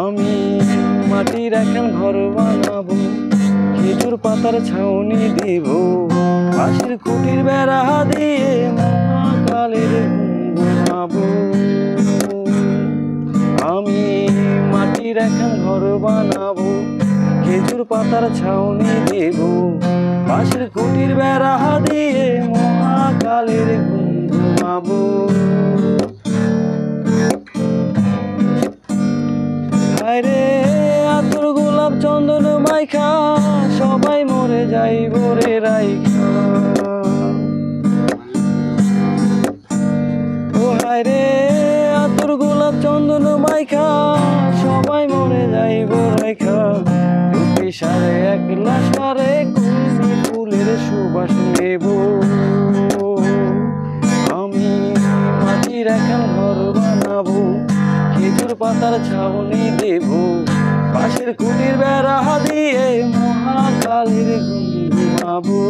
আমি মাটির এখন ঘর বানাবো, খেজুর পাতার ছাউনি দেব, বাঁশের খুঁটির বেড়া দিয়ে মহাকালের ঘুমাবো। আমি মাটির এখন ঘর বানাবো, খেজুর পাতার ছাউনি দেব, বাঁশের খুঁটির বেড়া দিয়ে মহাকালের ঘুমাবো। হায়রে আতর গোলাপ চন্দন মাইখা সবাই মরে যাইব রে রাইখা। ও হায়রে আতর গোলাপ চন্দন মাইখা সবাই মরে যাইব রাইখা। রূপে সারে একলা সারে কুলসি ফুলের সুবাস নেব। আমি মাটির এখন ঘর বানাবো, খেজুর পাতার ছাউনি দেব, বাঁশের খুঁটির বেড়া দিয়ে মহাকালের ঘুমাবো।